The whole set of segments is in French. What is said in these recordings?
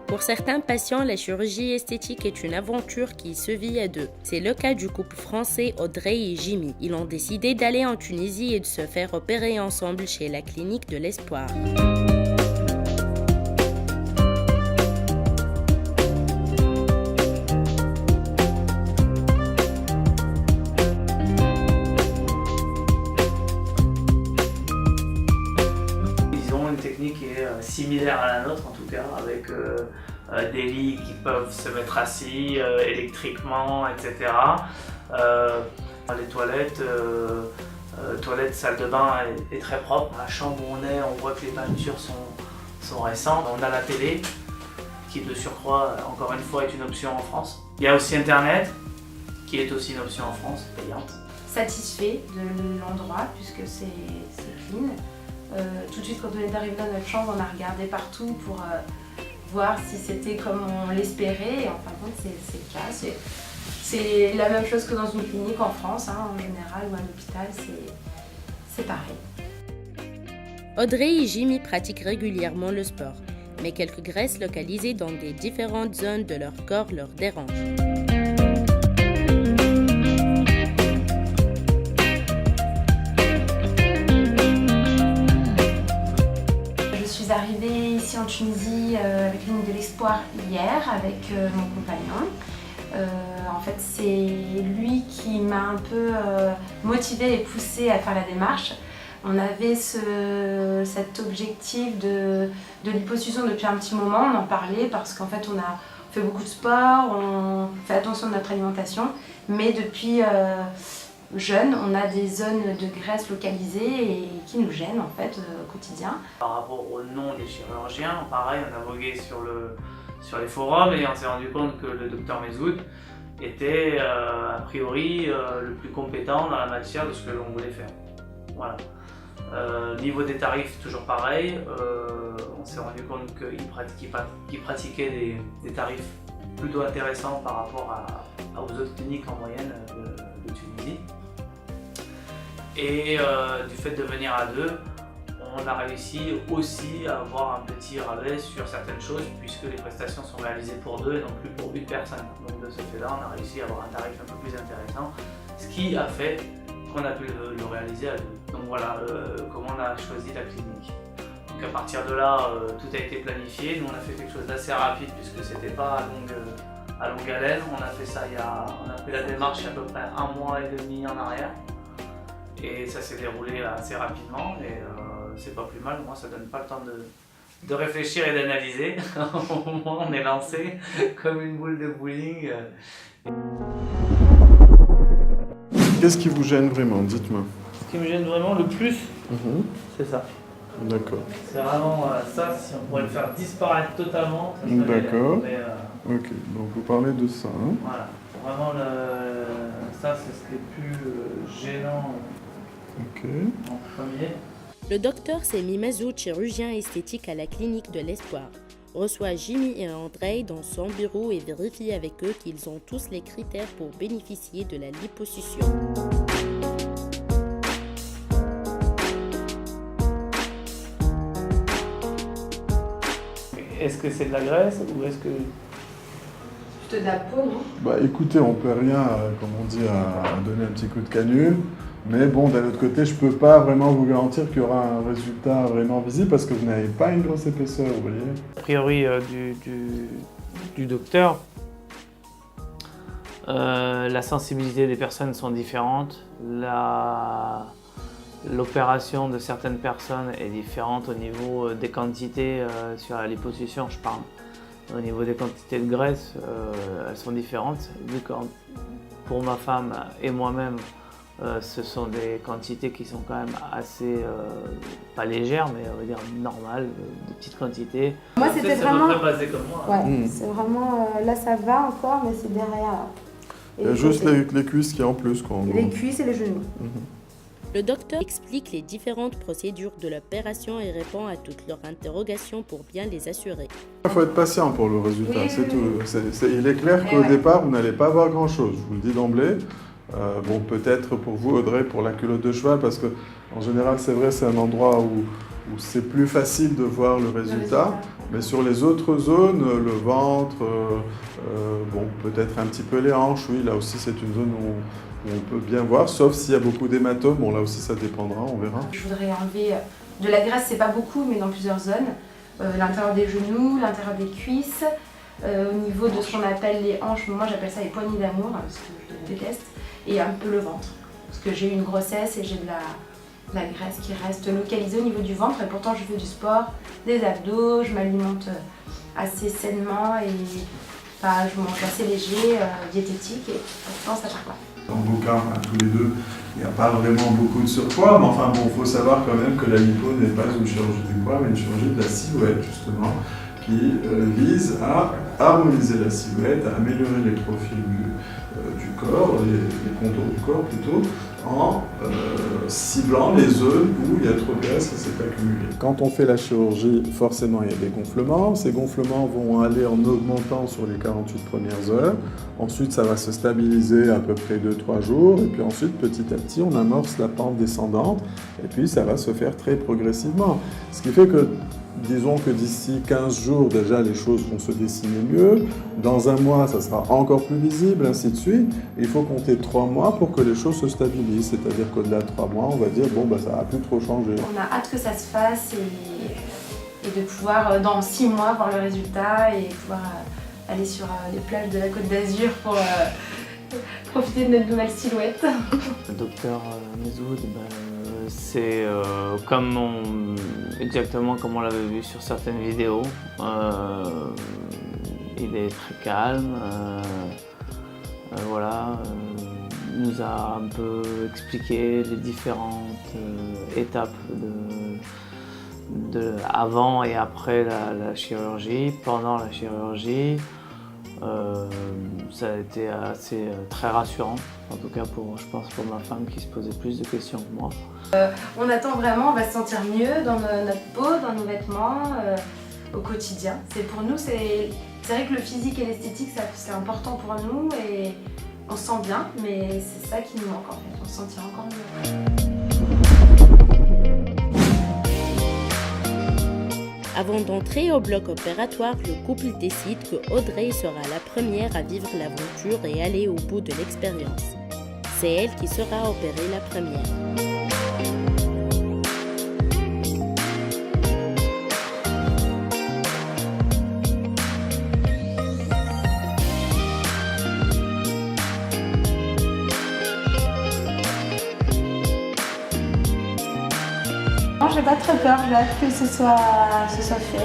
Pour certains patients, la chirurgie esthétique est une aventure qui se vit à deux. C'est le cas du couple français Audrey et Jimmy. Ils ont décidé d'aller en Tunisie et de se faire opérer ensemble chez la clinique de l'Espoir. Une technique qui est similaire à la nôtre en tout cas, avec des lits qui peuvent se mettre assis électriquement, etc. Les toilettes, salle de bain est très propre. La chambre où on est, on voit que les peintures sont récentes. On a la télé qui de surcroît, encore une fois, est une option en France. Il y a aussi Internet qui est aussi une option en France, payante. Satisfait de l'endroit puisque c'est clean. Tout de suite quand on est arrivé dans notre chambre, on a regardé partout pour voir si c'était comme on l'espérait et en fin de compte c'est le cas. C'est la même chose que dans une clinique en France, en général ou à l'hôpital, c'est pareil. Audrey et Jimmy pratiquent régulièrement le sport, mais quelques graisses localisées dans des différentes zones de leur corps leur dérangent. Je suis arrivée ici en Tunisie avec la clinique de l'Espoir hier avec mon compagnon. En fait, c'est lui qui m'a un peu motivée et poussée à faire la démarche. On avait cet objectif de liposuction depuis un petit moment, on en parlait parce qu'en fait on fait beaucoup de sport, on fait attention à notre alimentation, mais depuis jeune, on a des zones de graisse localisées et qui nous gênent en fait au quotidien. Par rapport au nom des chirurgiens, pareil, on a vogué sur les forums et on s'est rendu compte que le docteur Mezoud était a priori le plus compétent dans la matière de ce que l'on voulait faire. Voilà. Niveau des tarifs, toujours pareil, on s'est rendu compte qu'il pratiquait des tarifs plutôt intéressants par rapport aux autres cliniques en moyenne de Tunisie. Et du fait de venir à deux, on a réussi aussi à avoir un petit rabais sur certaines choses puisque les prestations sont réalisées pour deux et non plus pour une personne. Donc de ce fait-là, on a réussi à avoir un tarif un peu plus intéressant, ce qui a fait qu'on a pu le réaliser à deux. Donc voilà comment on a choisi la clinique. Donc à partir de là, tout a été planifié. Nous on a fait quelque chose d'assez rapide puisque c'était pas à longue haleine. On a fait ça on a fait la démarche à peu près 1 mois et demi en arrière. Et ça s'est déroulé assez rapidement et c'est pas plus mal. Moi ça donne pas le temps de réfléchir et d'analyser. Au moins on est lancé comme une boule de bowling. Qu'est-ce qui vous gêne vraiment? Dites-moi. Ce qui me gêne vraiment le plus, c'est ça. D'accord. C'est vraiment ça, si on pourrait le faire disparaître totalement. D'accord. Ok, donc vous parlez de ça. Voilà, vraiment ça c'est ce qui est plus gênant en premier. Le docteur Semi Mezoud, chirurgien esthétique à la clinique de l'Espoir, reçoit Jimmy et Audrey dans son bureau et vérifie avec eux qu'ils ont tous les critères pour bénéficier de la liposuction. Est-ce que c'est de la graisse ou est-ce que... Plutôt de la peau, non? Bah écoutez, on peut rien, comme on dit, à donner un petit coup de canule. Mais bon, d'un autre côté, je peux pas vraiment vous garantir qu'il y aura un résultat vraiment visible parce que vous n'avez pas une grosse épaisseur, vous voyez. A priori du docteur, la sensibilité des personnes sont différentes. L'opération de certaines personnes est différente au niveau des quantités sur la liposuction, je parle. Au niveau des quantités de graisse, elles sont différentes. Vu que pour ma femme et moi-même, ce sont des quantités qui sont quand même assez, pas légères, mais on va dire normales, de petites quantités. Moi c'était vraiment... C'est basé comme moi. Ouais, c'est vraiment... là ça va encore, mais c'est derrière. Il y a juste les cuisses qui en plus, quoi. Les cuisses et les genoux. Le docteur explique les différentes procédures de l'opération et répond à toutes leurs interrogations pour bien les assurer. Il faut être patient pour le résultat, oui, c'est oui. tout. Il est clair qu'au départ, vous n'allez pas avoir grand-chose, je vous le dis d'emblée. Bon, peut-être pour vous, Audrey, pour la culotte de cheval, parce que en général, c'est vrai, c'est un endroit où où c'est plus facile de voir le résultat. Mais sur les autres zones, le ventre, bon, peut-être un petit peu les hanches, oui, là aussi c'est une zone où on peut bien voir, sauf s'il y a beaucoup d'hématomes. Bon, là aussi ça dépendra, on verra. Je voudrais enlever de la graisse, c'est pas beaucoup, mais dans plusieurs zones. L'intérieur des genoux, l'intérieur des cuisses, au niveau de ce qu'on appelle les hanches, moi j'appelle ça les poignées d'amour, parce que je déteste, et un peu le ventre. Parce que j'ai eu une grossesse et j'ai de la graisse qui reste localisée au niveau du ventre, et pourtant je fais du sport, des abdos, je m'alimente assez sainement et je mange assez léger, diététique, et pourtant ça part pas. Dans vos cas, tous les deux, il n'y a pas vraiment beaucoup de surpoids, mais enfin bon, il faut savoir quand même que la lipo n'est pas une chirurgie du poids, mais une chirurgie de la silhouette justement, qui vise à harmoniser la silhouette, à améliorer les profils du corps, les contours du corps plutôt, en ciblant les zones où il y a trop de graisse qui s'est accumulée. Quand on fait la chirurgie, forcément il y a des gonflements. Ces gonflements vont aller en augmentant sur les 48 premières heures. Ensuite, ça va se stabiliser à peu près 2-3 jours. Et puis ensuite, petit à petit, on amorce la pente descendante. Et puis, ça va se faire très progressivement. Ce qui fait que, disons que d'ici 15 jours, déjà, les choses vont se dessiner mieux. Dans un mois, ça sera encore plus visible, ainsi de suite. Il faut compter 3 mois pour que les choses se stabilisent. C'est-à-dire qu'au-delà de 3 mois, on va dire, bon, ça va plus trop changer. On a hâte que ça se fasse et de pouvoir, dans 6 mois, voir le résultat et pouvoir aller sur les plages de la Côte d'Azur pour profiter de notre nouvelle silhouette. Le docteur Mezoud, c'est exactement comme on l'avait vu sur certaines vidéos. Il est très calme, voilà, il nous a un peu expliqué les différentes étapes avant et après la chirurgie, pendant la chirurgie. Ça a été très rassurant, en tout cas je pense pour ma femme qui se posait plus de questions que moi. On attend vraiment, on va se sentir mieux dans notre peau, dans nos vêtements, au quotidien. Pour nous, c'est vrai que le physique et l'esthétique, c'est important pour nous et on se sent bien, mais c'est ça qui nous manque en fait, on se sentira encore mieux. Avant d'entrer au bloc opératoire, le couple décide que Audrey sera la première à vivre l'aventure et aller au bout de l'expérience. C'est elle qui sera opérée la première. J'ai pas très peur, j'ai hâte que ce soit fait.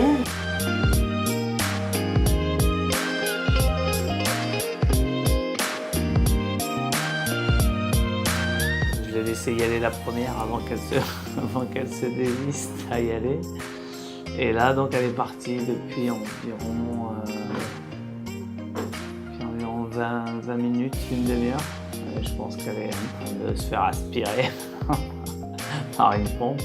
Je l'ai laissé y aller la première avant qu'elle se désiste à y aller. Et là, donc, elle est partie depuis environ 20 minutes, une demi-heure. Je pense qu'elle est en train de se faire aspirer par une pompe.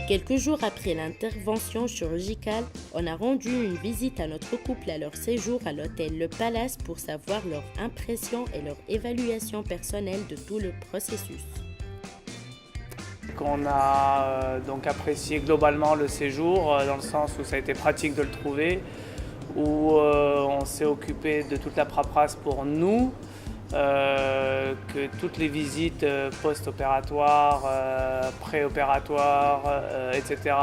Quelques jours après l'intervention chirurgicale, on a rendu une visite à notre couple à leur séjour à l'hôtel Le Palace pour savoir leur impression et leur évaluation personnelle de tout le processus. On a donc apprécié globalement le séjour, dans le sens où ça a été pratique de le trouver, où on s'est occupé de toute la paperasse pour nous, que toutes les visites post-opératoires, pré-opératoires, etc.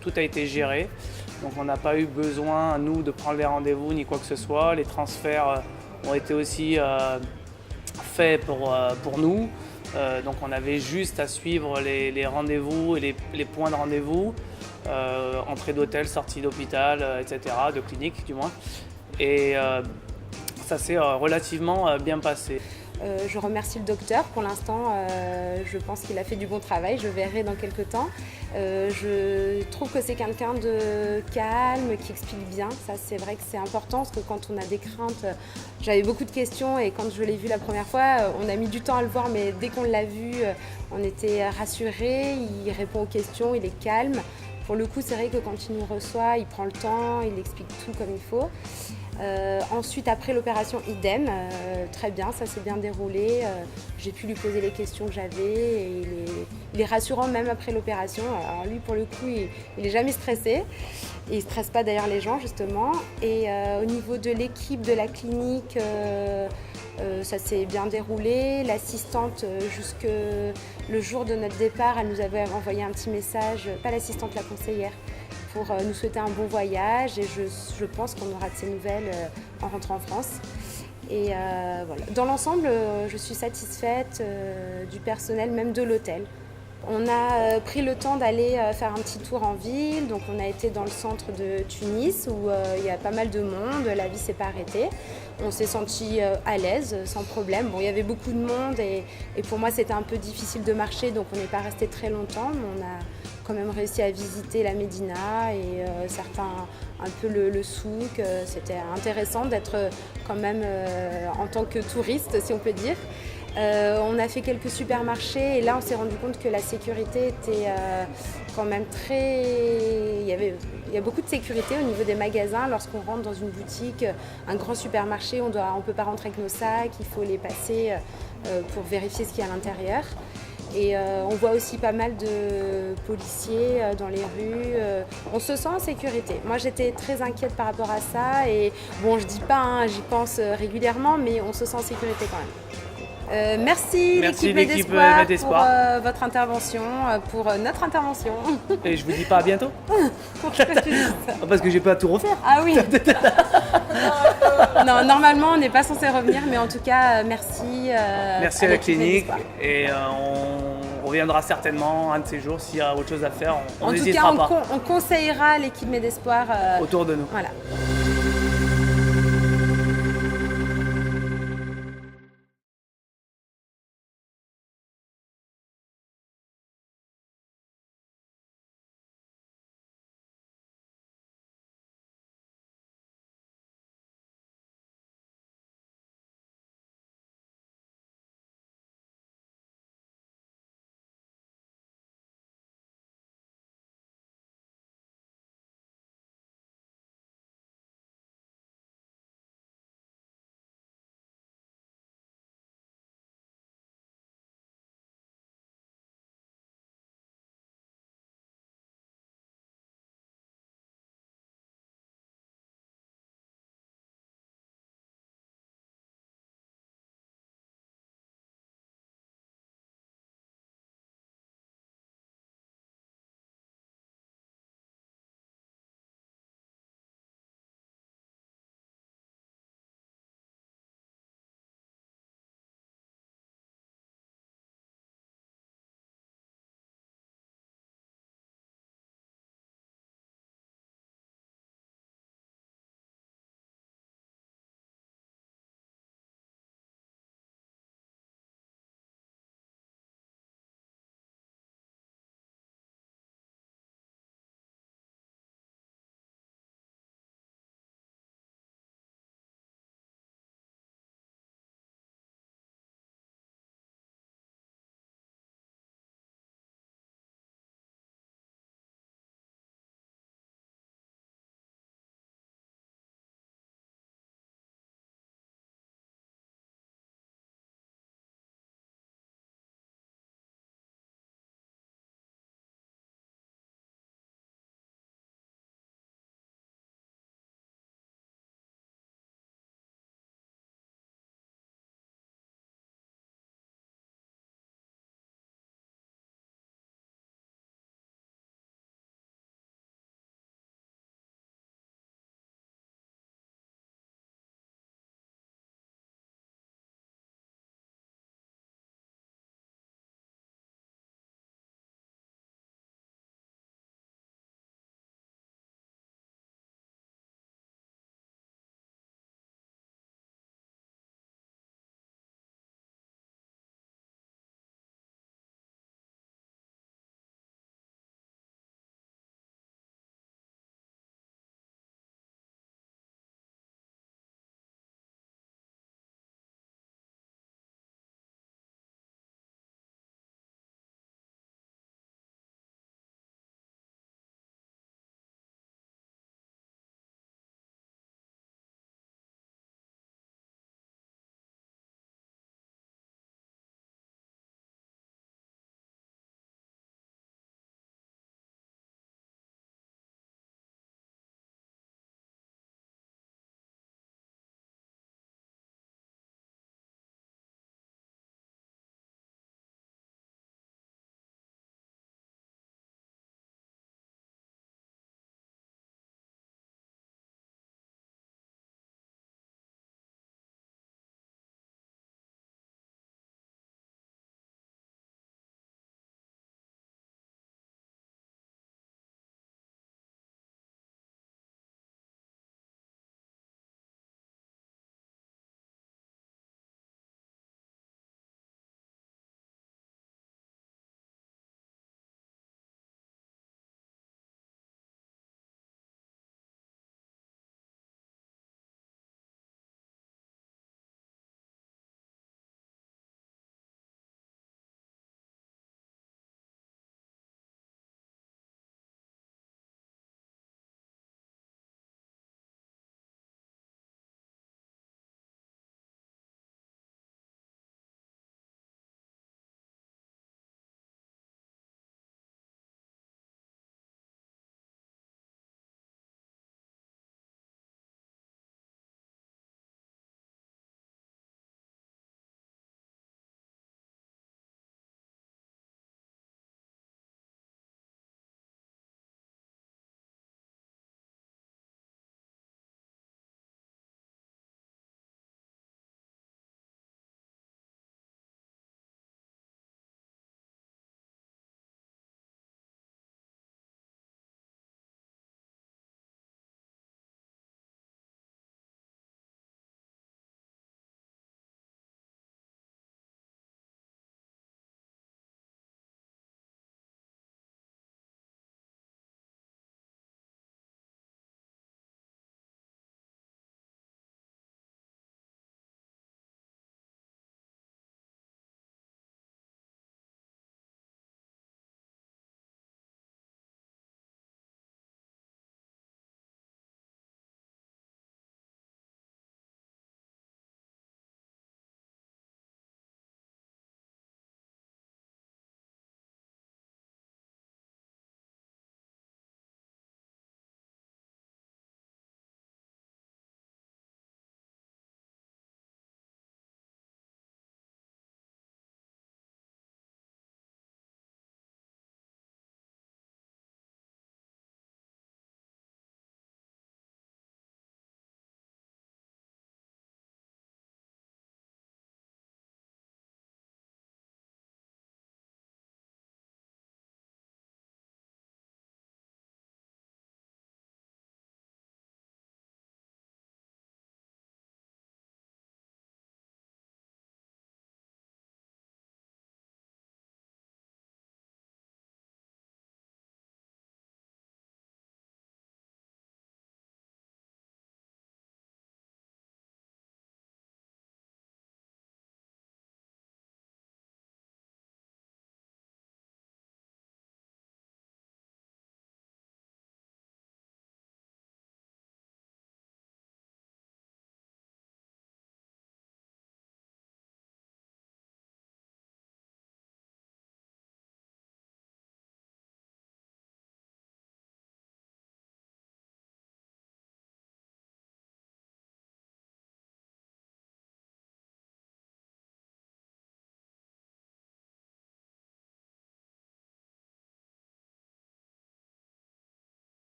tout a été géré. Donc on n'a pas eu besoin, nous, de prendre les rendez-vous ni quoi que ce soit. Les transferts ont été aussi faits pour nous. Donc on avait juste à suivre les rendez-vous et les points de rendez-vous, entrée d'hôtel, sortie d'hôpital, etc., de clinique du moins. Et ça s'est relativement bien passé. Je remercie le docteur. Pour l'instant, je pense qu'il a fait du bon travail. Je verrai dans quelques temps. Je trouve que c'est quelqu'un de calme, qui explique bien. Ça, c'est vrai que c'est important parce que quand on a des craintes, j'avais beaucoup de questions et quand je l'ai vu la première fois, on a mis du temps à le voir, mais dès qu'on l'a vu, on était rassurés. Il répond aux questions, il est calme. Pour le coup, c'est vrai que quand il nous reçoit, il prend le temps, il explique tout comme il faut. Ensuite, après l'opération, idem, très bien, ça s'est bien déroulé. J'ai pu lui poser les questions que j'avais et il est rassurant même après l'opération. Alors lui, pour le coup, il n'est jamais stressé. Et il ne stresse pas d'ailleurs les gens, justement. Et au niveau de l'équipe de la clinique, ça s'est bien déroulé. L'assistante, jusque le jour de notre départ, elle nous avait envoyé un petit message, pas l'assistante, la conseillère, pour nous souhaiter un bon voyage. Et je pense qu'on aura de ces nouvelles en rentrant en France. Et voilà. Dans l'ensemble, je suis satisfaite du personnel, même de l'hôtel. On a pris le temps d'aller faire un petit tour en ville, donc on a été dans le centre de Tunis où il y a pas mal de monde, la vie s'est pas arrêtée. On s'est senti à l'aise, sans problème. Bon, il y avait beaucoup de monde et pour moi c'était un peu difficile de marcher, donc on n'est pas resté très longtemps, mais on a quand même réussi à visiter la Médina et un peu le souk. C'était intéressant d'être quand même en tant que touriste, si on peut dire. On a fait quelques supermarchés et là on s'est rendu compte que la sécurité était quand même il y a beaucoup de sécurité au niveau des magasins. Lorsqu'on rentre dans une boutique, un grand supermarché, on ne peut pas rentrer avec nos sacs, il faut les passer pour vérifier ce qu'il y a à l'intérieur. Et on voit aussi pas mal de policiers dans les rues. On se sent en sécurité. Moi, j'étais très inquiète par rapport à ça. Et bon, je dis pas, hein, j'y pense régulièrement, mais on se sent en sécurité quand même. Merci l'équipe Med Espoir pour votre intervention, pour notre intervention. Et je vous dis pas à bientôt. Parce que j'ai pas à tout refaire. Ah oui. Non, normalement on n'est pas censé revenir, mais en tout cas merci. Merci à la clinique et on reviendra certainement un de ces jours s'il y a autre chose à faire. On n'hésitera pas. En tout cas, on conseillera l'équipe Med Espoir autour de nous. Voilà.